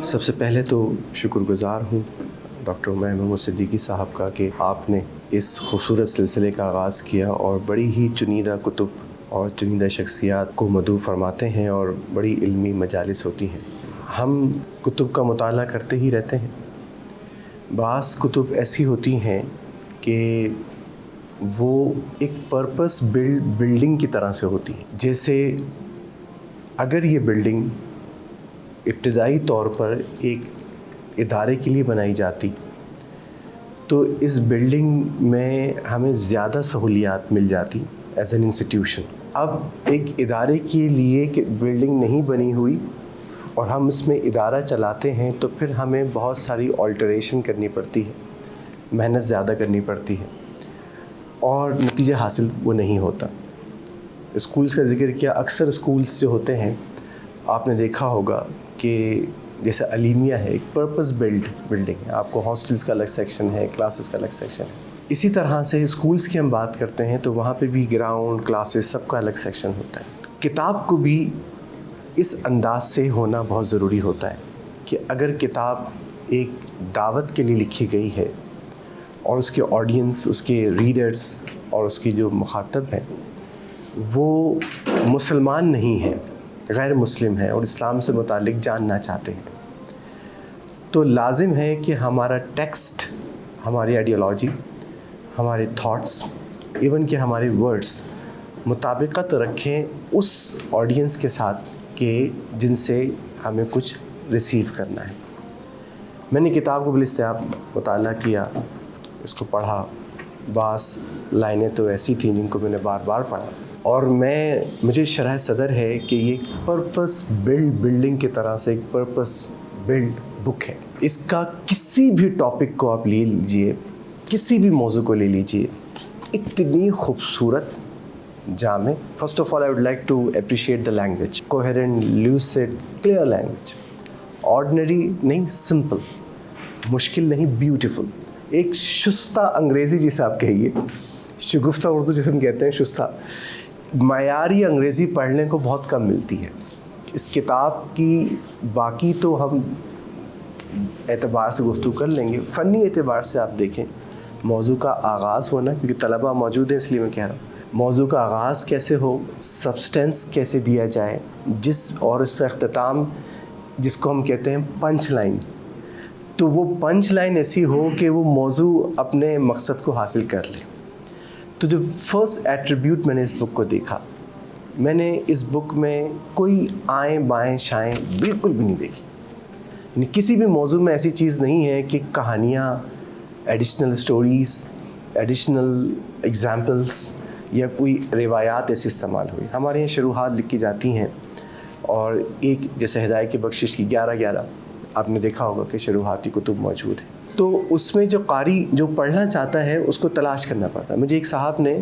سب سے پہلے تو شکر گزار ہوں ڈاکٹر عمیر محمود صدیقی صاحب کا کہ آپ نے اس خوبصورت سلسلے کا آغاز کیا اور بڑی ہی چنیدہ کتب اور چنیدہ شخصیات کو مدعو فرماتے ہیں اور بڑی علمی مجالس ہوتی ہیں۔ ہم کتب کا مطالعہ کرتے ہی رہتے ہیں۔ بعض کتب ایسی ہوتی ہیں کہ وہ ایک پرپس بلڈنگ کی طرح سے ہوتی ہیں، جیسے اگر یہ بلڈنگ ابتدائی طور پر ایک ادارے کے لیے بنائی جاتی تو اس بلڈنگ میں ہمیں زیادہ سہولیات مل جاتی ایز این انسٹیٹیوشن۔ اب ایک ادارے کے لیے کہ بلڈنگ نہیں بنی ہوئی اور ہم اس میں ادارہ چلاتے ہیں تو پھر ہمیں بہت ساری آلٹریشن کرنی پڑتی ہے، محنت زیادہ کرنی پڑتی ہے اور نتیجہ حاصل وہ نہیں ہوتا۔ اسکولز کا ذکر کیا، اکثر اسکولز جو ہوتے ہیں آپ نے دیکھا ہوگا کہ جیسے علیمیہ ہے ایک پرپس بلڈنگ ہے، آپ کو ہاسٹلز کا الگ سیکشن ہے، کلاسز کا الگ سیکشن ہے۔ اسی طرح سے اسکولز کی ہم بات کرتے ہیں تو وہاں پہ بھی گراؤنڈ، کلاسز سب کا الگ سیکشن ہوتا ہے۔ کتاب کو بھی اس انداز سے ہونا بہت ضروری ہوتا ہے کہ اگر کتاب ایک دعوت کے لیے لکھی گئی ہے اور اس کے آڈینس، اس کے ریڈرز اور اس کی جو مخاطب ہیں وہ مسلمان نہیں ہیں، غیر مسلم ہیں اور اسلام سے متعلق جاننا چاہتے ہیں، تو لازم ہے کہ ہمارا ٹیکسٹ، ہماری آئیڈیالوجی، ہمارے تھاٹس، ایون کہ ہمارے ورڈز مطابقت رکھیں اس آڈینس کے ساتھ کہ جن سے ہمیں کچھ ریسیو کرنا ہے۔ میں نے کتاب کو بالاستیاب مطالعہ کیا، اس کو پڑھا، بعض لائنیں تو ایسی تھیں جن کو میں نے بار بار پڑھا اور مجھے شرح صدر ہے کہ یہ پرپس بلڈنگ کی طرح سے ایک پرپس بلڈ بک ہے۔ اس کا کسی بھی ٹاپک کو آپ لے لیجئے، کسی بھی موضوع کو لے لیجئے، اتنی خوبصورت، جامع۔ First of all I would like to appreciate the language, coherent, lucid, clear language, ordinary نہیں، سمپل، مشکل نہیں، بیوٹیفل، ایک شستہ انگریزی جسے آپ کہیے، شگفتہ اردو جسے ہم کہتے ہیں، شستہ معیاری انگریزی پڑھنے کو بہت کم ملتی ہے۔ اس کتاب کی باقی تو ہم اعتبار سے گفتگو کر لیں گے، فنی اعتبار سے آپ دیکھیں موضوع کا آغاز ہونا، کیونکہ طلبہ موجود ہیں اس لیے میں کہہ رہا ہوں، موضوع کا آغاز کیسے ہو، سبسٹینس کیسے دیا جائے، اور اس کا اختتام جس کو ہم کہتے ہیں پنچ لائن، تو وہ پنچ لائن ایسی ہو کہ وہ موضوع اپنے مقصد کو حاصل کر لے۔ تو جو فرسٹ ایٹریبیوٹ میں نے اس بک کو دیکھا، میں نے اس بک میں کوئی آئیں بائیں شائیں بالکل بھی نہیں دیکھی، یعنی کسی بھی موضوع میں ایسی چیز نہیں ہے کہ کہانیاں، ایڈیشنل سٹوریز، ایڈیشنل ایگزامپلس یا کوئی روایات ایسی استعمال ہوئی۔ ہمارے یہاں شروحات لکھی جاتی ہیں اور ایک جیسے ہدایت کی بخشش کی 11 آپ نے دیکھا ہوگا کہ شروحاتی کتب موجود ہیں، تو اس میں جو قاری جو پڑھنا چاہتا ہے اس کو تلاش کرنا پڑتا ہے۔ مجھے ایک صاحب نے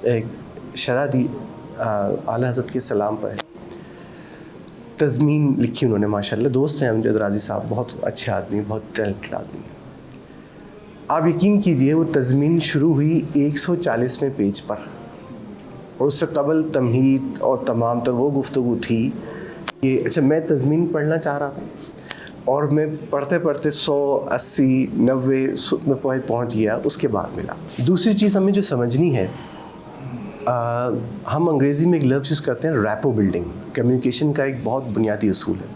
ایک شرح دی اعلیٰ حضرت کے سلام پر، تضمین لکھی انہوں نے، ماشاءاللہ دوست ہیں امجد راضی صاحب، بہت اچھے آدمی، بہت ٹیلنٹڈ آدمی ہیں۔ آپ یقین کیجئے وہ تضمین شروع ہوئی 140ویں پیج پر اور اس سے قبل تمہید اور تمام تر وہ گفتگو تھی کہ اچھا میں تضمین پڑھنا چاہ رہا تھا اور میں پڑھتے پڑھتے 100، 80، 90 میں پہنچ گیا، اس کے بعد ملا۔ دوسری چیز ہمیں جو سمجھنی ہے، ہم انگریزی میں ایک لفظ یوز کرتے ہیں ریپو بلڈنگ، کمیونیکیشن کا ایک بہت بنیادی اصول ہے۔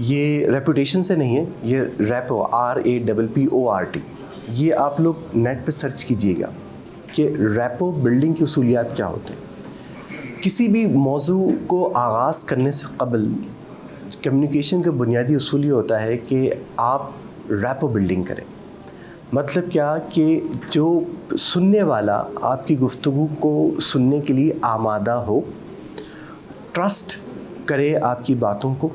یہ ریپوٹیشن سے نہیں ہے، یہ ریپو، RAPPORT، یہ آپ لوگ نیٹ پہ سرچ کیجئے گا کہ ریپو بلڈنگ کی اصولیات کیا ہوتے ہیں۔ کسی بھی موضوع کو آغاز کرنے سے قبل کمیونیکیشن کا بنیادی اصول یہ ہوتا ہے کہ آپ ریپو بلڈنگ کریں۔ مطلب کیا کہ جو سننے والا آپ کی گفتگو کو سننے کے لیے آمادہ ہو، ٹرسٹ کرے آپ کی باتوں کو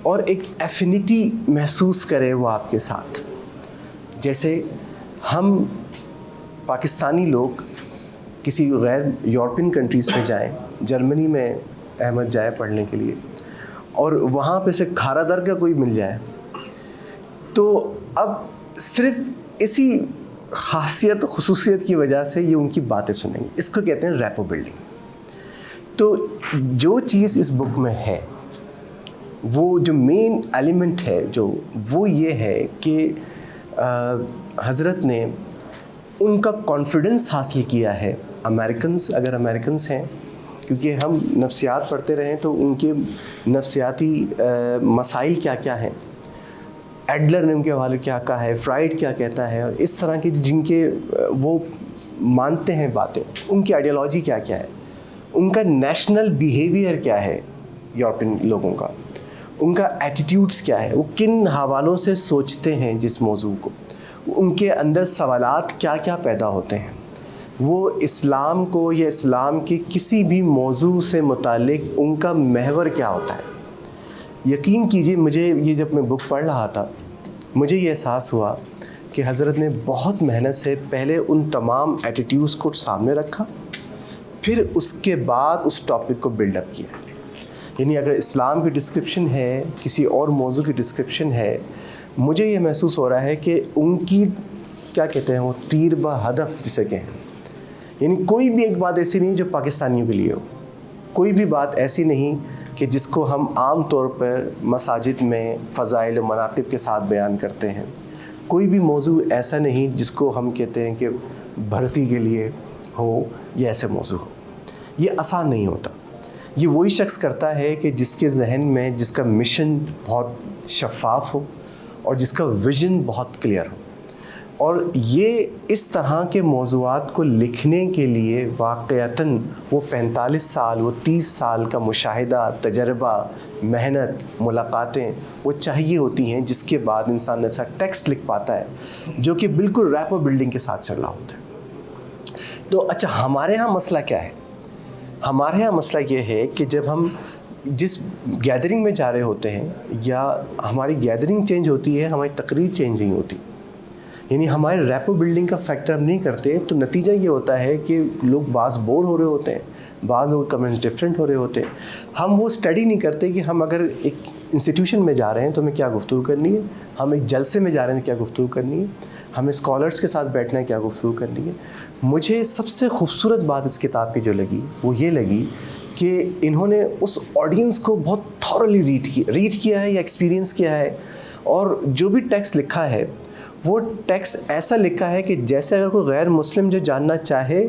اور ایک ایفینٹی محسوس کرے وہ آپ کے ساتھ۔ جیسے ہم پاکستانی لوگ کسی غیر یورپین کنٹریز میں جائیں، جرمنی میں احمد جائے پڑھنے کے لیے، اور وہاں پہ سے کھارا در کا کوئی مل جائے، تو اب صرف اسی خاصیت خصوصیت کی وجہ سے یہ ان کی باتیں سنیں گے. اس کو کہتے ہیں ریپو بلڈنگ. تو جو چیز اس بک میں ہے، وہ جو مین ایلیمنٹ ہے وہ یہ ہے کہ حضرت نے ان کا کانفیڈنس حاصل کیا ہے. اگر امریکنس ہیں، کیونکہ ہم نفسیات پڑھتے رہیں تو ان کے نفسیاتی مسائل کیا کیا ہیں، ایڈلر نے ان کے حوالے کیا کہا ہے، فرائڈ کیا کہتا ہے، اور اس طرح کے جن کے وہ مانتے ہیں باتیں، ان کی آئیڈیالوجی کیا کیا ہے، ان کا نیشنل بیہیویئر کیا ہے یورپین لوگوں کا، ان کا ایٹیٹیوڈس کیا ہے، وہ کن حوالوں سے سوچتے ہیں جس موضوع کو، ان کے اندر سوالات کیا کیا پیدا ہوتے ہیں، وہ اسلام کو یا اسلام کے کسی بھی موضوع سے متعلق ان کا محور کیا ہوتا ہے. یقین کیجئے، مجھے یہ جب میں بک پڑھ رہا تھا مجھے یہ احساس ہوا کہ حضرت نے بہت محنت سے پہلے ان تمام ایٹیٹیوڈس کو سامنے رکھا، پھر اس کے بعد اس ٹاپک کو بلڈ اپ کیا. یعنی اگر اسلام کی ڈسکرپشن ہے، کسی اور موضوع کی ڈسکرپشن ہے، مجھے یہ محسوس ہو رہا ہے کہ ان کی کیا کہتے ہیں وہ تیر بہ ہدف جسے کہیں. یعنی کوئی بھی ایک بات ایسی نہیں جو پاکستانیوں کے لیے ہو، کوئی بھی بات ایسی نہیں کہ جس کو ہم عام طور پر مساجد میں فضائل و مناقب کے ساتھ بیان کرتے ہیں. کوئی بھی موضوع ایسا نہیں جس کو ہم کہتے ہیں کہ بھرتی کے لیے ہو یا ایسے موضوع ہو. یہ آسان نہیں ہوتا. یہ وہی شخص کرتا ہے کہ جس کے ذہن میں جس کا مشن بہت شفاف ہو اور جس کا ویژن بہت کلیئر ہو. اور یہ اس طرح کے موضوعات کو لکھنے کے لیے واقعتاً وہ 45 سال، وہ 30 سال کا مشاہدہ، تجربہ، محنت، ملاقاتیں وہ چاہیے ہوتی ہیں، جس کے بعد انسان ایسا ٹیکسٹ لکھ پاتا ہے جو کہ بالکل ریپو بلڈنگ کے ساتھ چل رہا ہوتا ہے. تو اچھا، ہمارے ہاں مسئلہ کیا ہے؟ ہمارے ہاں مسئلہ یہ ہے کہ جب ہم جس گیدرنگ میں جا رہے ہوتے ہیں یا ہماری گیدرنگ چینج ہوتی ہے، ہماری تقریر چینج نہیں ہوتی. یعنی ہمارے ریپو بلڈنگ کا فیکٹر ہم نہیں کرتے، تو نتیجہ یہ ہوتا ہے کہ لوگ بعض بور ہو رہے ہوتے ہیں، بعض لوگ کمنٹس ڈفرینٹ ہو رہے ہوتے ہیں. ہم وہ اسٹڈی نہیں کرتے کہ ہم اگر ایک انسٹیٹیوشن میں جا رہے ہیں تو ہمیں کیا گفتگو کرنی ہے، ہم ایک جلسے میں جا رہے ہیں کیا گفتگو کرنی ہے، ہمیں اسکالرس کے ساتھ بیٹھنا ہے کیا گفتگو کرنی ہے. مجھے سب سے خوبصورت بات اس کتاب کی جو لگی وہ یہ لگی کہ انہوں نے اس آڈینس کو بہت تھورلی ریڈ کیا ہے یا ایکسپیرینس کیا ہے، اور جو بھی ٹیکسٹ لکھا ہے وہ ٹیکسٹ ایسا لکھا ہے کہ جیسے اگر کوئی غیر مسلم جو جاننا چاہے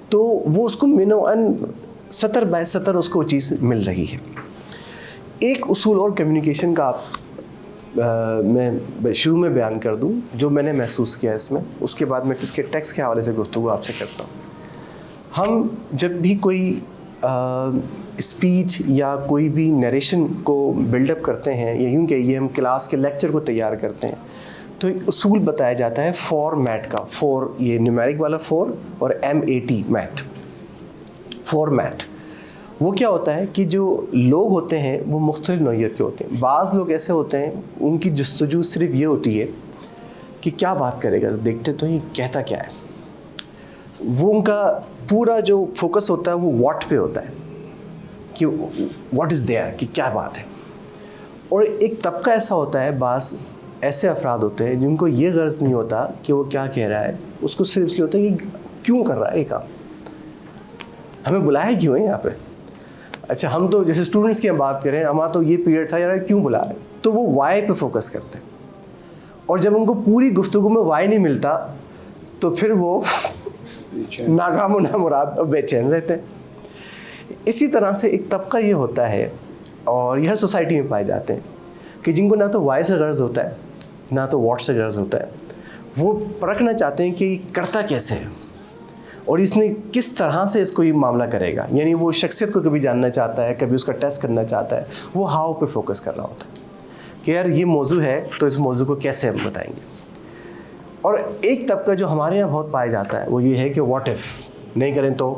تو وہ اس کو منوعاً سطر بائے سطر اس کو وہ چیز مل رہی ہے. ایک اصول اور کمیونیکیشن کا میں شروع میں بیان کر دوں جو میں نے محسوس کیا اس میں، اس کے بعد میں اس کے ٹیکسٹ کے حوالے سے گفتگو آپ سے کرتا ہوں. ہم جب بھی کوئی اسپیچ یا کوئی بھی نیریشن کو بلڈ اپ کرتے ہیں، یا یوں کہیے ہم کلاس کے لیکچر کو تیار کرتے ہیں، تو ایک اصول بتایا جاتا ہے فارمیٹ کا. فور یہ نیومیرک والا 4 اور MAT میٹ، فارمیٹ. وہ کیا ہوتا ہے کہ جو لوگ ہوتے ہیں وہ مختلف نوعیت کے ہوتے ہیں. بعض لوگ ایسے ہوتے ہیں ان کی جستجو صرف یہ ہوتی ہے کہ کیا بات کرے گا، دیکھتے تو یہ کہتا کیا ہے. وہ ان کا پورا جو فوکس ہوتا ہے وہ واٹ پہ ہوتا ہے کہ واٹ از دیئر، کہ کیا بات ہے. اور ایک طبقہ ایسا ہوتا ہے، بعض ایسے افراد ہوتے ہیں جن کو یہ غرض نہیں ہوتا کہ وہ کیا کہہ رہا ہے، اس کو صرف اس لیے ہوتا ہے کہ کیوں کر رہا ہے یہ کام، ہمیں بلایا کیوں ہے یہاں پہ. اچھا، ہم تو جیسے اسٹوڈنٹس کی ہم بات کریں، ہمارا تو یہ پیریڈ تھا یار کیوں بلا رہے، تو وہ وائی پہ فوکس کرتے ہیں. اور جب ان کو پوری گفتگو میں وائی نہیں ملتا تو پھر وہ ناکام و نامراد اور بے چین رہتے ہیں. اسی طرح سے ایک طبقہ یہ ہوتا ہے، اور یہ ہر سوسائٹی میں پائے جاتے ہیں، کہ جن کو نہ تو وائی سے غرض ہوتا ہے نہ تو واٹ سے غرض ہوتا ہے. وہ پرکھنا چاہتے ہیں کہ یہ کرتا کیسے ہے اور اس نے کس طرح سے اس کو یہ معاملہ کرے گا. یعنی وہ شخصیت کو کبھی جاننا چاہتا ہے، کبھی اس کا ٹیسٹ کرنا چاہتا ہے. وہ ہاؤ پہ فوکس کر رہا ہوتا ہے کہ یار یہ موضوع ہے تو اس موضوع کو کیسے ہم بتائیں گے. اور ایک طبقہ جو ہمارے یہاں بہت پایا جاتا ہے وہ یہ ہے کہ واٹ ایف نہیں کریں تو،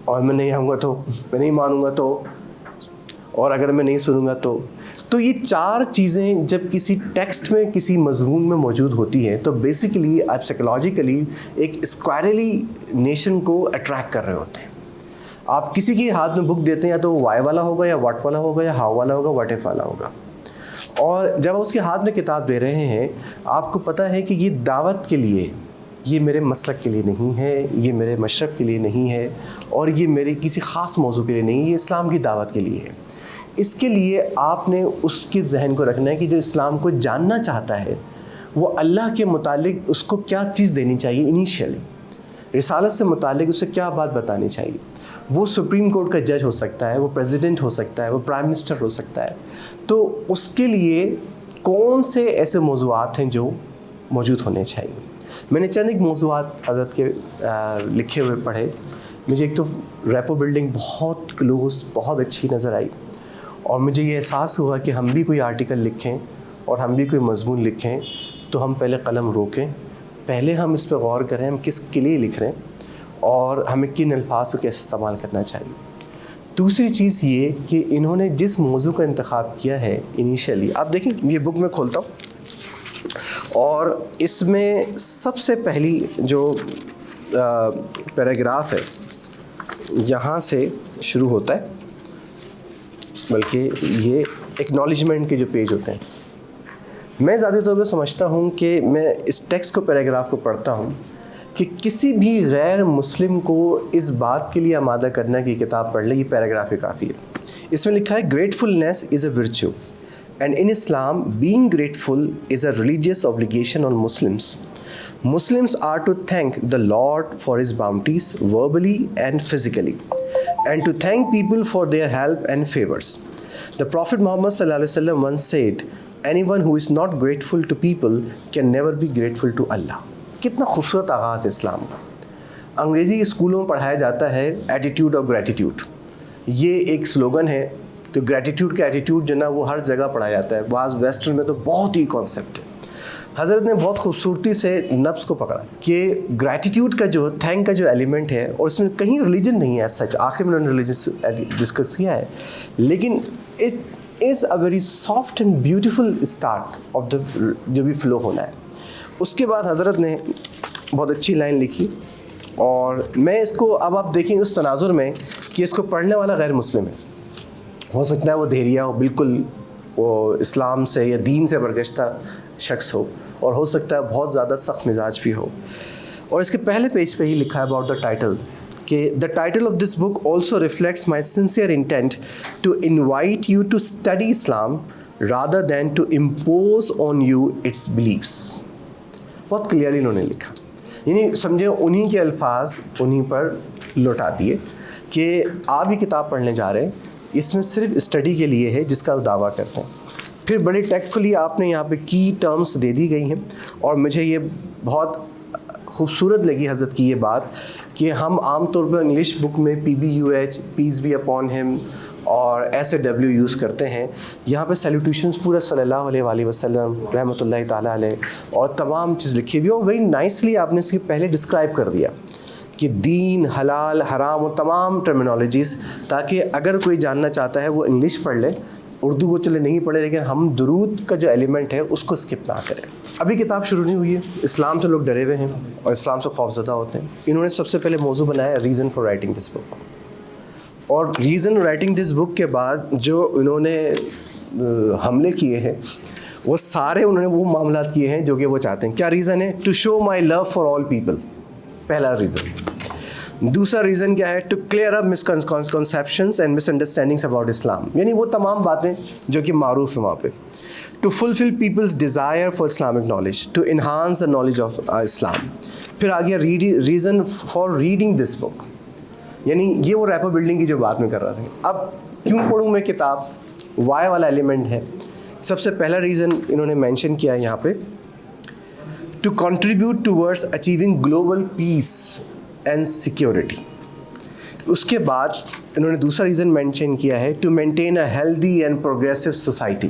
اور میں نہیں آؤں گا تو، میں نہیں مانوں گا تو، اور اگر میں نہیں سنوں گا تو تو یہ 4 چیزیں جب کسی ٹیکسٹ میں کسی مضمون میں موجود ہوتی ہیں تو بیسیکلی آپ سائیکلوجیکلی ایک اسکوائرلی نیشن کو اٹریکٹ کر رہے ہوتے ہیں. آپ کسی کے ہاتھ میں بک دیتے ہیں یا تو وائی والا ہوگا یا واٹ والا ہوگا یا ہاؤ والا ہوگا واٹ ایف والا ہوگا, اور جب اس کے ہاتھ میں کتاب دے رہے ہیں آپ کو پتہ ہے کہ یہ دعوت کے لیے, یہ میرے مسلک کے لیے نہیں ہے, یہ میرے مشرب کے لیے نہیں ہے, اور یہ میرے کسی خاص موضوع کے لیے نہیں, یہ اسلام کی دعوت کے لیے ہے. اس کے لیے آپ نے اس کے ذہن کو رکھنا ہے کہ جو اسلام کو جاننا چاہتا ہے وہ اللہ کے متعلق اس کو کیا چیز دینی چاہیے انیشیلی, رسالت سے متعلق اسے کیا بات بتانی چاہیے. وہ سپریم کورٹ کا جج ہو سکتا ہے, وہ پریزیڈنٹ ہو سکتا ہے, وہ پرائم منسٹر ہو سکتا ہے, تو اس کے لیے کون سے ایسے موضوعات ہیں جو موجود ہونے چاہیے. میں نے چند ایک موضوعات حضرت کے لکھے ہوئے پڑھے. مجھے ایک تو ریپو بلڈنگ بہت کلوز, بہت اچھی نظر آئی, اور مجھے یہ احساس ہوا کہ ہم بھی کوئی آرٹیکل لکھیں اور ہم بھی کوئی مضمون لکھیں تو ہم پہلے قلم روکیں, پہلے ہم اس پہ غور کریں ہم کس کے لیے لکھ رہے ہیں اور ہمیں کن الفاظ کو کیسے استعمال کرنا چاہیے. دوسری چیز یہ کہ انہوں نے جس موضوع کا انتخاب کیا ہے انیشیلی, آپ دیکھیں یہ بک میں کھولتا ہوں اور اس میں سب سے پہلی جو پیراگراف ہے یہاں سے شروع ہوتا ہے, بلکہ یہ ایکنالجمنٹ کے جو پیج ہوتے ہیں. میں زیادہ طور پہ سمجھتا ہوں کہ میں اس ٹیکسٹ کو پیراگراف کو پڑھتا ہوں کہ کسی بھی غیر مسلم کو اس بات کے لیے آمادہ کرنا کہ کتاب پڑھ لے, یہ پیراگراف ہی کافی ہے. اس میں لکھا ہے gratefulness is a virtue and in Islam being grateful is a religious obligation on Muslims. Muslims are to thank the Lord for his bounties verbally and physically and to thank people for their help and favors. The Prophet Muhammad sallallahu alaihi wasallam once said, anyone who is not grateful to people can never be grateful to Allah. کتنا خوبصورت آغاز ہے اسلام کا. انگریزی اسکولوں میں پڑھایا جاتا ہے ایٹیٹیوڈ آف گریٹیٹیوڈ, یہ ایک سلوگن ہے. تو گریٹیٹیوڈ کا ایٹیٹیوڈ جو نا وہ ہر جگہ پڑھایا جاتا ہے, بعض ویسٹرن میں تو بہت ہی کانسیپٹ ہے. حضرت نے بہت خوبصورتی سے نفس کو پکڑا کہ گریٹیٹیوڈ کا جو تھینک کا جو ایلیمنٹ ہے, اور اس میں کہیں ریلیجن نہیں ہے سچ, آخر میں انہوں نے ریلیجن ڈسکس کیا ہے, لیکن it is a very soft and beautiful start of the جو بھی فلو ہونا ہے. اس کے بعد حضرت نے بہت اچھی لائن لکھی, اور میں اس کو اب آپ دیکھیں اس تناظر میں کہ اس کو پڑھنے والا غیر مسلم ہے. ہو سکتا ہے وہ دھیریا ہو, بالکل وہ اسلام سے یا دین سے برگشتہ شخص ہو, اور ہو سکتا ہے بہت زیادہ سخت مزاج بھی ہو. اور اس کے پہلے پیج پہ ہی لکھا ہے اباؤٹ دا ٹائٹل کہ the title of this book also reflects my sincere intent to invite you to study Islam rather than to impose on you its beliefs. بہت کلیئرلی انہوں نے لکھا, یعنی سمجھے انہی کے الفاظ انہی پر لوٹا دیے کہ آپ یہ کتاب پڑھنے جا رہے ہیں, اس میں صرف اسٹڈی کے لیے ہے جس کا وہ دعویٰ کرتے ہیں. پھر بڑی ٹیکٹفلی آپ نے یہاں پہ کی ٹرمز دے دی گئی ہیں, اور مجھے یہ بہت خوبصورت لگی حضرت کی یہ بات کہ ہم عام طور پر انگلش بک میں PBUH piece be upon him اور SAW یوز کرتے ہیں. یہاں پہ سیلوٹیشنز پورا صلی اللہ علیہ وآلہ وسلم رحمۃ اللہ تعالیٰ علیہ اور تمام چیز لکھی ہوئی, اور ویری نائسلی آپ نے اس کے پہلے ڈسکرائب کر دیا کہ دین, حلال, حرام اور تمام ٹرمینالوجیز, تاکہ اگر کوئی جاننا چاہتا ہے وہ انگلش پڑھ لے, اردو کو چلے نہیں پڑھے, لیکن ہم درود کا جو ایلیمنٹ ہے اس کو اسکپ نہ کریں. ابھی کتاب شروع نہیں ہوئی ہے, اسلام سے لوگ ڈرے ہوئے ہیں اور اسلام سے خوفزدہ ہوتے ہیں. انہوں نے سب سے پہلے موضوع بنایا ریزن فار رائٹنگ دس بک, اور ریزن رائٹنگ دس بک کے بعد جو انہوں نے حملے کیے ہیں وہ سارے انہوں نے وہ معاملات کیے ہیں جو کہ وہ چاہتے ہیں. کیا ریزن ہے؟ To show my love for all people, پہلا ریزن. دوسرا ریزن کیا ہے؟ To clear up misconceptions and misunderstandings about Islam, یعنی وہ تمام باتیں جو کہ معروف ہیں وہاں پہ. To fulfil people's desire for Islamic knowledge, to enhance the knowledge of Islam. پھر آ گیا reason for reading this book, یعنی یہ وہ ریپو بلڈنگ کی جو بات میں کر رہا تھا. اب کیوں پڑھوں میں کتاب, وائی والا ایلیمنٹ ہے. سب سے پہلا ریزن انہوں نے مینشن کیا ہے یہاں پہ, to contribute towards achieving global peace and security. اس کے بعد انہوں نے دوسرا ریزن مینشن کیا ہے, to maintain a healthy and progressive society.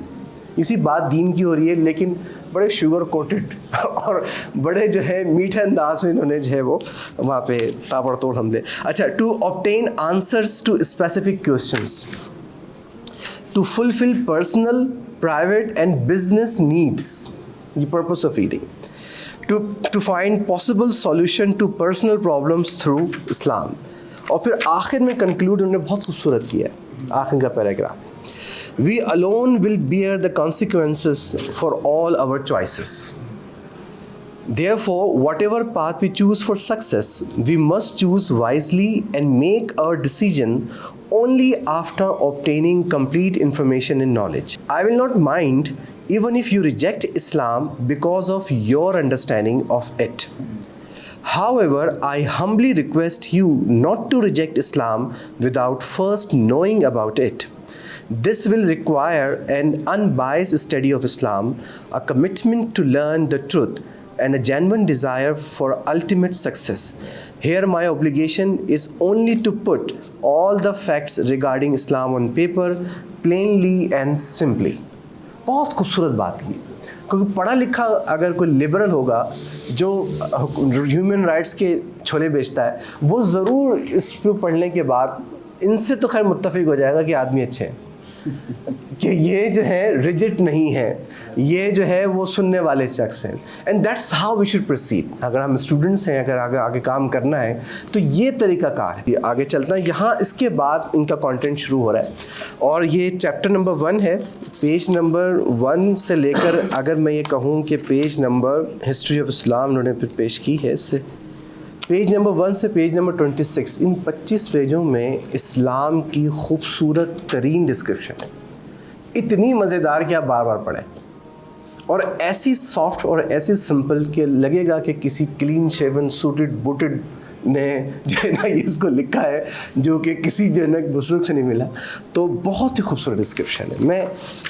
اسی بات دین کی ہو رہی ہے, لیکن بڑے شوگر کوٹڈ اور بڑے جو ہے میٹھے انداز میں انہوں نے جو ہے وہ وہاں پہ تابڑ توڑ حملے. اچھا, to obtain answers to specific questions. to fulfill personal, private and business needs. The purpose of reading. To find possible solution to personal problems through Islam. اور پھر آخر میں کنکلوڈ انہوں نے بہت خوبصورت کیا ہے آخر کا paragraph. We alone will bear the consequences for all our choices. Therefore, whatever path we choose for success, we must choose wisely and make our decision only after obtaining complete information and knowledge. I will not mind even if you reject Islam because of your understanding of it. However, I humbly request you not to reject Islam without first knowing about it. This will require an unbiased study of Islam, a commitment to learn the truth, and a genuine desire for ultimate success. Here my obligation is only to put all the facts regarding Islam on paper, plainly and simply. بہت خوبصورت بات کی, کیونکہ پڑھا لکھا اگر کوئی liberal ہوگا جو ہیومن رائٹس کے چھولے بیچتا ہے, وہ ضرور اس پہ پڑھنے کے بعد ان سے تو خیر متفق ہو جائے گا کہ آدمی اچھے ہیں, کہ یہ جو ہے ریجٹ نہیں ہے, یہ جو ہے وہ سننے والے شخص ہیں. And that's how we should proceed. اگر ہم اسٹوڈنٹس ہیں, اگر آگے کام کرنا ہے تو یہ طریقہ کار ہے. آگے چلتا ہے, یہاں اس کے بعد ان کا کانٹینٹ شروع ہو رہا ہے, اور یہ چیپٹر نمبر 1 ہے. پیج نمبر 1 سے لے کر, اگر میں یہ کہوں کہ پیج نمبر ہسٹری آف اسلام انہوں نے پھر پیش کی ہے, اس سے پیج نمبر 1 سے پیج نمبر 26, ان 25 پیجوں میں اسلام کی خوبصورت ترین ڈسکرپشن ہے. اتنی مزیدار کہ آپ بار بار پڑھیں, اور ایسی سافٹ اور ایسی سمپل کہ لگے گا کہ کسی کلین شیون سوٹڈ بوٹڈ نے جو ہے نا اس کو لکھا ہے, جو کہ کسی جو ہے نا بزرگ سے نہیں ملا. تو بہت ہی خوبصورت ڈسکرپشن ہے.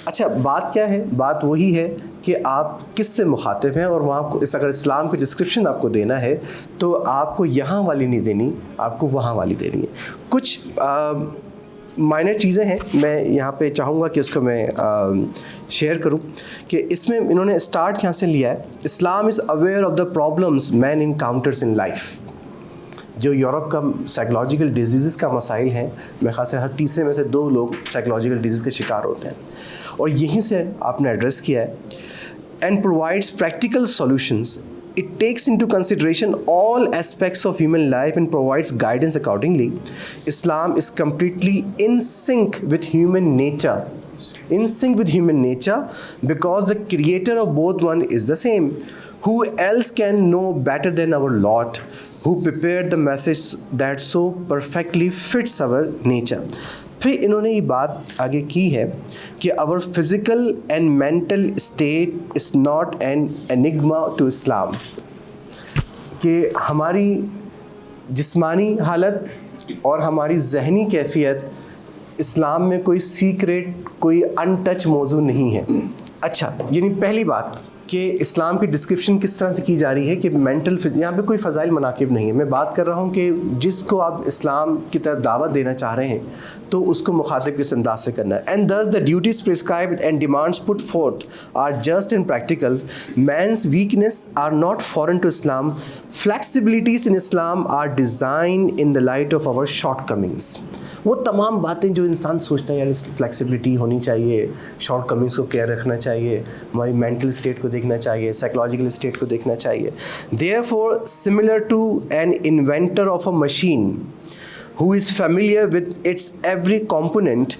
اچھا بات کیا ہے؟ بات وہی ہے کہ آپ کس سے مخاطب ہیں, اور وہاں کو اگر اسلام کی ڈسکرپشن آپ کو دینا ہے تو آپ کو یہاں والی نہیں دینی, آپ کو وہاں والی دینی ہے. کچھ مائنر چیزیں ہیں, میں یہاں پہ چاہوں گا کہ اس کو میں شیئر کروں, کہ اس میں انہوں نے اسٹارٹ یہاں سے لیا ہے, Islam is aware of the problems man encounters in life. جو یورپ کا سائیکلوجیکل ڈیزیزز کا مسائل ہیں, میرے خیال سے ہر تیسرے میں سے 2 لوگ سائیکلوجیکل ڈیزیز کے شکار ہوتے ہیں, اور یہیں سے آپ نے ایڈریس کیا ہے. And provides practical solutions. It takes into consideration all aspects of human life and provides guidance accordingly. Islam is completely in sync with human nature. In sync with human nature, because the creator of both one is the same. Who else can know better than our Lord, who prepared the message that so perfectly fits our nature. پھر انہوں نے یہ بات آگے کی ہے کہ our physical and mental state is not an enigma to Islam. کہ ہماری جسمانی حالت اور ہماری ذہنی کیفیت اسلام میں کوئی سیکریٹ, کوئی ان ٹچ موضوع نہیں ہے. اچھا, یعنی پہلی بات کہ اسلام کی ڈسکرپشن کس طرح سے کی جا رہی ہے کہ مینٹل, یہاں پہ کوئی فضائل مناقب نہیں ہے. میں بات کر رہا ہوں کہ جس کو آپ اسلام کی طرف دعوت دینا چاہ رہے ہیں تو اس کو مخاطب کس انداز سے کرنا ہے. And thus the duties prescribed and demands put forth are just and practical. Man's weakness are not foreign to Islam. Flexibilities in Islam are designed in the light of our shortcomings. وہ تمام باتیں جو انسان سوچتا ہے یار اس flexibility ہونی چاہیے, شارٹ کمنگس کو کیئر رکھنا چاہیے, ہماری مینٹل اسٹیٹ کو دیکھنا چاہیے, سائیکلوجیکل اسٹیٹ کو دیکھنا چاہیے. Therefore, similar to an inventor of a machine who is familiar with its every component,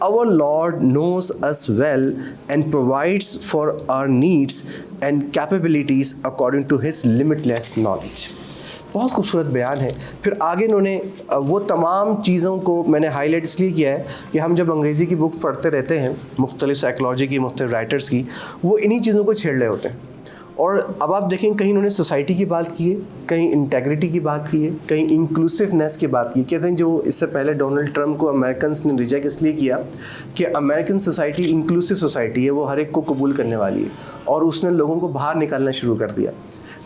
our Lord knows us well and provides for our needs and capabilities according to his limitless knowledge. بہت خوبصورت بیان ہے. پھر آگے انہوں نے وہ تمام چیزوں کو میں نے ہائی لائٹ اس لیے کیا ہے کہ ہم جب انگریزی کی بک پڑھتے رہتے ہیں مختلف سائیکلوجی کی, مختلف رائٹرس کی, وہ انہی چیزوں کو چھیڑ رہے ہوتے ہیں. اور اب آپ دیکھیں کہیں انہوں نے سوسائٹی کی بات کی ہے, کہیں انٹیگریٹی کی بات کی ہے, کہیں انکلوسیونیس کی بات کی ہے. کہتے ہیں جو اس سے پہلے ڈونلڈ ٹرمپ کو امریکنس نے ریجیکٹ اس لیے کیا کہ امریکن سوسائٹی انکلوسیو سوسائٹی ہے, وہ ہر ایک کو قبول کرنے والی ہے, اور اس نے لوگوں کو باہر نکالنا شروع کر دیا.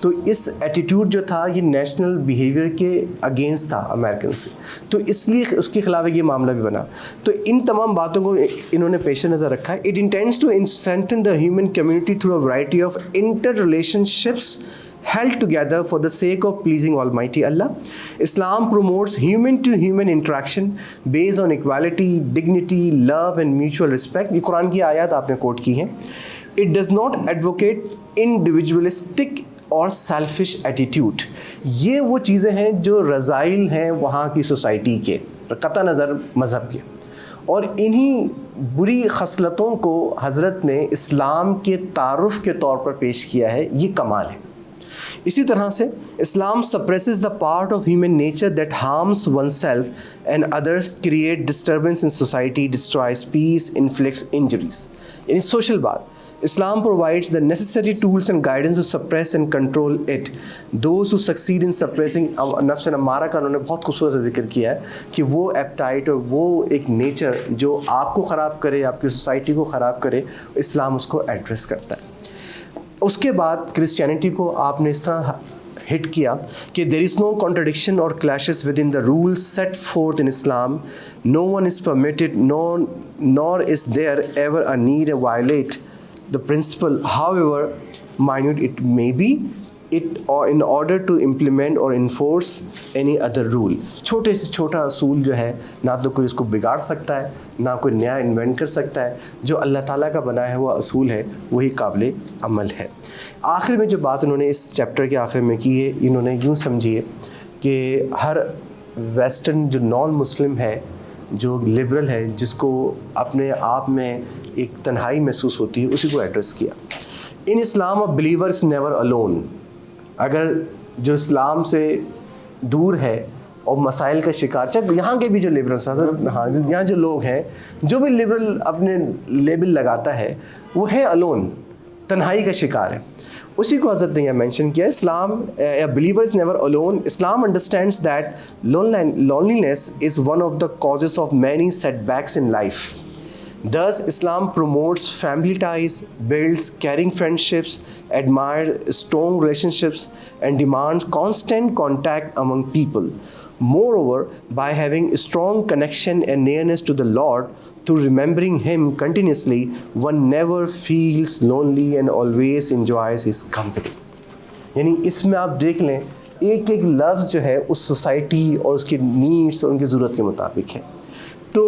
تو اس ایٹیٹیوڈ جو تھا یہ نیشنل بیہیویئر کے اگینسٹ تھا امریکن سے, تو اس لیے اس کے خلاف یہ معاملہ بھی بنا. تو ان تمام باتوں کو انہوں نے پیش نظر رکھا ہے. It intends to strengthen the human community through a variety of interrelationships held together for the sake of pleasing Almighty Allah. Islam promotes human-to-human interaction based on equality, dignity, love and mutual respect. یہ قرآن کی آیات آپ نے کوٹ کی ہیں. It does not advocate individualistic اور selfish attitude. یہ وہ چیزیں ہیں جو رذائل ہیں وہاں کی سوسائٹی کے قطع نظر مذہب کے, اور انہی بری خصلتوں کو حضرت نے اسلام کے تعارف کے طور پر پیش کیا ہے. یہ کمال ہے. اسی طرح سے اسلام suppresses the part of human nature that harms oneself and others, create disturbance in society, destroys peace, inflicts injuries. یعنی سوشل بات, Islam provides the necessary tools and guidance to suppress and control it. Those who succeed in suppressing نفس امارہ کا انہوں نے بہت خوبصورت ذکر کیا ہے کہ وہ ایپٹائٹ اور وہ ایک نیچر جو آپ کو خراب کرے, آپ کی سوسائٹی کو خراب کرے, اسلام اس کو ایڈریس کرتا ہے. اس کے بعد کرسچینٹی کو آپ نے اس طرح ہٹ کیا کہ there is no contradiction or clashes within the rules set forth in Islam. No one is permitted, nor is there ever a need to violate the principle, however minute it may be, or in order to implement or enforce any other rule. چھوٹے سے چھوٹا اصول جو ہے نہ تو کوئی اس کو بگاڑ سکتا ہے, نہ کوئی نیا انوینٹ کر سکتا ہے. جو اللہ تعالیٰ کا بنایا ہوا اصول ہے وہی قابل عمل ہے. آخر میں جو بات انہوں نے اس چیپٹر کے آخر میں کی ہے, انہوں نے یوں سمجھیے کہ ہر ویسٹرن جو نان مسلم ہے, جو لبرل ہے, جس کو اپنے آپ میں ایک تنہائی محسوس ہوتی ہے, اسی کو ایڈریس کیا. ان اسلام a believer is never alone. اگر جو اسلام سے دور ہے اور مسائل کا شکار, چاہے یہاں کے بھی جو لبرل, ہاں یہاں جو لوگ ہیں, جو بھی لبرل اپنے لیبل لگاتا ہے وہ ہے alone, تنہائی کا شکار ہے. اسی کو حضرت نے یہ مینشن کیا, اسلام a believer is never alone. Islam understands that loneliness is one of the causes of many setbacks in life. Thus, Islam promotes family ties, builds caring friendships, admires strong relationships, and demands constant contact among people. Moreover, by having a strong connection and nearness to the Lord, through remembering Him continuously, one never feels lonely and always enjoys His company. یعنی اس میں آپ دیکھ لیں ایک ایک لفظ جو ہے اس سوسائٹی اور اس کے نیڈس اور ان کی ضرورت کے مطابق ہے. تو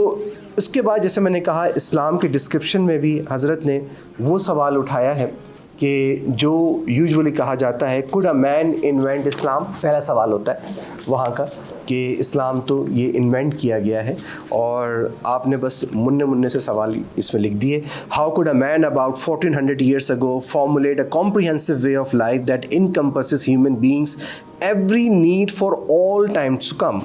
اس کے بعد جیسے میں نے کہا, اسلام کے ڈسکرپشن میں بھی حضرت نے وہ سوال اٹھایا ہے کہ جو یوزولی کہا جاتا ہے could a man invent Islam. پہلا سوال ہوتا ہے وہاں کا کہ اسلام تو یہ انوینٹ کیا گیا ہے, اور آپ نے بس مننے سے سوال اس میں لکھ دیے. How could a man about 1400 years ago formulate a comprehensive way of life that encompasses human beings' every need for all time to come?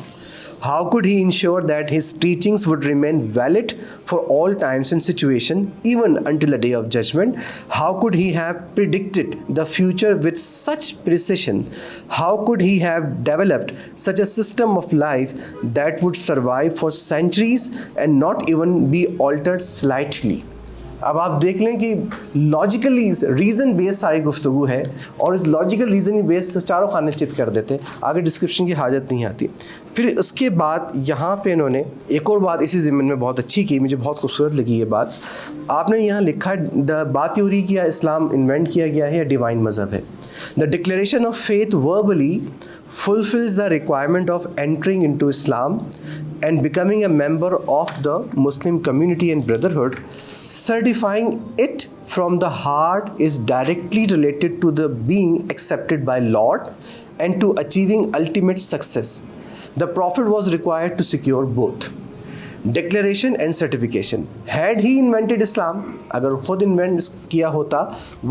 How could he ensure that his teachings would remain valid for all times and situations, even until the day of judgment? How could he have predicted the future with such precision? How could he have developed such a system of life that would survive for centuries and not even be altered slightly? اب آپ دیکھ لیں کہ logically reason بیس ساری گفتگو ہے, اور اس logical reason بیس چاروں خانے چت کر دیتے ہیں, آگے ڈسکرپشن کی حاجت نہیں آتی. پھر اس کے بعد یہاں پہ انہوں نے ایک اور بات اسی ضمن میں بہت اچھی کی, مجھے بہت خوبصورت لگی یہ بات. آپ نے یہاں لکھا ہے بات یہ ہو رہی کیا اسلام انوینٹ کیا گیا ہے یا ڈیوائن مذہب ہے. The declaration of faith verbally fulfills the requirement of entering into Islam and becoming a member of the Muslim community and brotherhood. Certifying it from the heart is directly related to the being accepted by Lord and to achieving ultimate success. The Prophet was required to secure both declaration and certification. Had he invented Islam, اگر خود invent کیا ہوتا,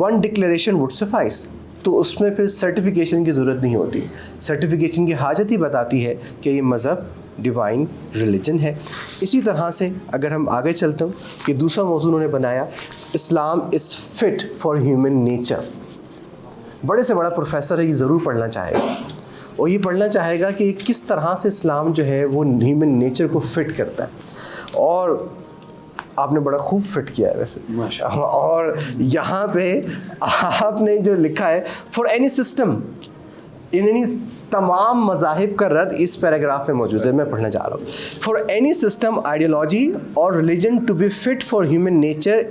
one declaration would suffice. تو اس میں پھر certification کی ضرورت نہیں ہوتی. سرٹیفکیشن کی حاجت ہی بتاتی ہے کہ یہ مذہب ڈیوائن ریلیجن ہے. اسی طرح سے اگر ہم آگے چلتے ہیں کہ دوسرا موضوع انہوں نے بنایا, اسلام از فٹ فار ہیومن نیچر. بڑے سے بڑا پروفیسر ہے, یہ ضرور پڑھنا چاہے گا, اور یہ پڑھنا چاہے گا کہ کس طرح سے اسلام جو ہے وہ ہیومن نیچر کو فٹ کرتا ہے. اور آپ نے بڑا خوب فٹ کیا ہے ویسے, اور یہاں پہ آپ نے جو لکھا ہے فار اینی سسٹم, یعنی تمام مذاہب کا رد اس پیراگراف میں موجود ہے. میں پڑھنا چاہ رہا ہوں. فار اینی سسٹم, آئیڈیالوجی اور religion to be fit for human nature,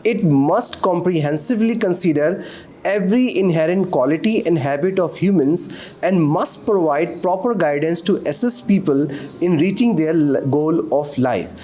it must comprehensively consider every inherent quality and habit of humans and must provide proper guidance to assist people in reaching their goal of life.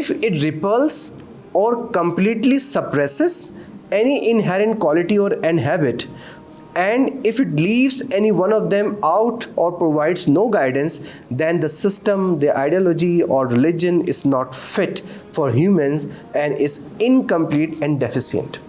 if it repels or completely suppresses any inherent quality or an habit, and if it leaves any one of them out or provides no guidance, then the system, the ideology or religion is not fit for humans and is incomplete and deficient.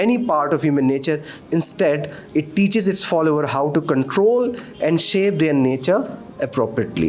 any part of human nature. Instead, it teaches its follower how to control and shape their nature appropriately.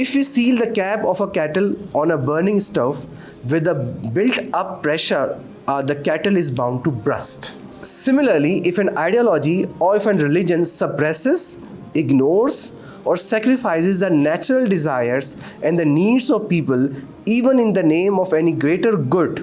If we seal the cap of a kettle on a burning stove with a built-up pressure, the kettle is bound to burst. Similarly, if an ideology or if a religion suppresses, ignores, or sacrifices the natural desires and the needs of people, even in the name of any greater good,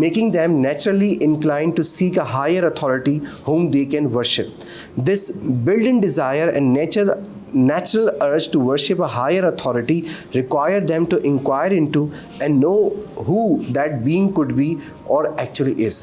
making them naturally inclined to seek a higher authority whom they can worship. This built-in desire and natural urge to worship a higher authority require them to inquire into and know who that being could be or actually is.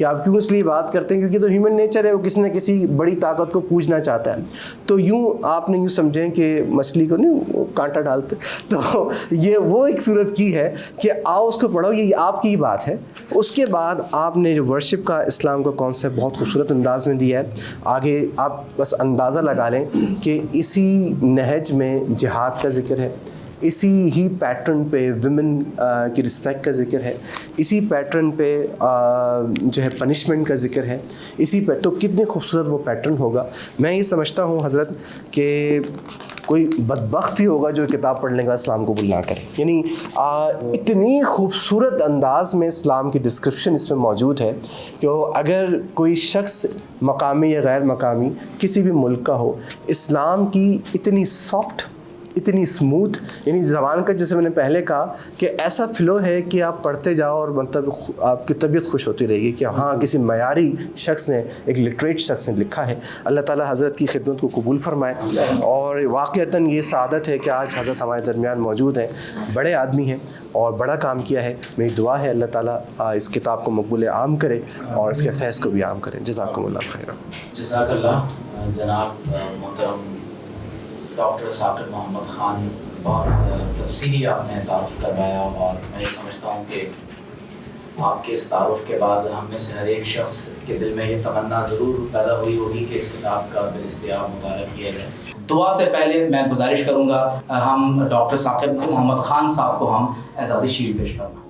کہ آپ کیوں اس لیے بات کرتے ہیں، کیونکہ تو human nature ہے، وہ کسی نہ کسی بڑی طاقت کو پوجنا چاہتا ہے. تو یوں آپ نے یوں سمجھیں کہ مچھلی کو نہیں کانٹا ڈالتے، تو یہ وہ ایک صورت کی ہے کہ آؤ اس کو پڑھو، یہ آپ کی بات ہے. اس کے بعد آپ نے جو ورشپ کا اسلام کا کانسیپٹ بہت خوبصورت انداز میں دیا ہے. آگے آپ بس اندازہ لگا لیں کہ اسی نہج میں جہاد کا ذکر ہے، اسی ہی پیٹرن پہ ویمن کی رسپیکٹ کا ذکر ہے، اسی پیٹرن پہ جو ہے پنشمنٹ کا ذکر ہے، اسی پہ تو کتنے خوبصورت وہ پیٹرن ہوگا. میں یہ سمجھتا ہوں حضرت کہ کوئی بدبخت ہی ہوگا جو کتاب پڑھنے کا اسلام قبول نہ کرے. یعنی اتنی خوبصورت انداز میں اسلام کی ڈسکرپشن اس میں موجود ہے کہ اگر کوئی شخص مقامی یا غیر مقامی کسی بھی ملک کا ہو، اسلام کی اتنی سافٹ، اتنی اسموتھ، یعنی زبان کا جیسے میں نے پہلے کہا کہ ایسا فلو ہے کہ آپ پڑھتے جاؤ اور مطلب آپ کی طبیعت خوش ہوتی رہے گی کہ ہاں کسی معیاری شخص نے، ایک لٹریٹ شخص نے لکھا ہے. اللہ تعالیٰ حضرت کی خدمت کو قبول فرمائے. اور واقعتاً یہ سعادت ہے کہ آج حضرت ہمارے درمیان موجود ہیں، بڑے آدمی ہیں اور بڑا کام کیا ہے. میری دعا ہے اللہ تعالیٰ اس کتاب کو مقبول عام کرے اور اس کے فیض کو بھی عام کرے. جزاکم اللہ خیر. جزاک اللہ. جناب محترم ڈاکٹر ثاقب محمد خان، بہت تفصیلی آپ نے تعارف کروایا، اور میں یہ سمجھتا ہوں کہ آپ کے اس تعارف کے بعد ہم میں سے ہر ایک شخص کے دل میں یہ تمنا ضرور پیدا ہوئی ہوگی کہ اس کتاب کا بالاستیاب مطالعہ کیا جائے. دعا سے پہلے میں گزارش کروں گا ہم ڈاکٹر ثاقب محمد خان صاحب کو ہم اعزازی شیل پیش فرمائیں.